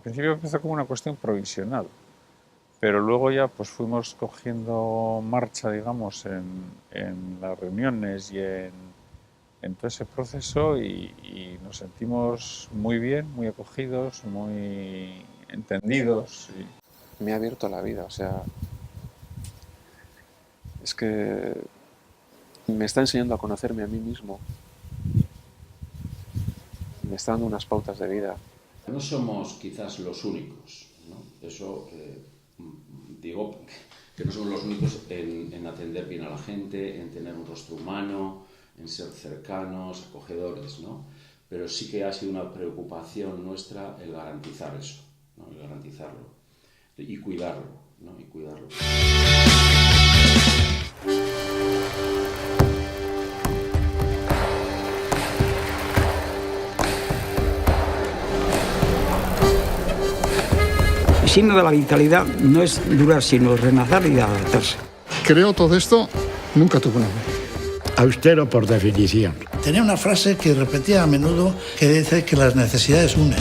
principio empezó como una cuestión provisional, pero luego ya pues fuimos cogiendo marcha, digamos, en las reuniones y en todo ese proceso y nos sentimos muy bien, muy acogidos, muy entendidos. Me ha abierto la vida, o sea, es que me está enseñando a conocerme a mí mismo, me está dando unas pautas de vida. No somos quizás los únicos, ¿no? Eso digo que no somos los únicos en atender bien a la gente, en tener un rostro humano, en ser cercanos, acogedores, ¿no? Pero sí que ha sido una preocupación nuestra el garantizar eso, ¿no? El garantizarlo y cuidarlo, ¿no? Y cuidarlo. El signo de la vitalidad no es durar, sino renacer y adaptarse. Creo todo esto, nunca tuve nada. Austero por definición. Tenía una frase que repetía a menudo que dice que las necesidades unen.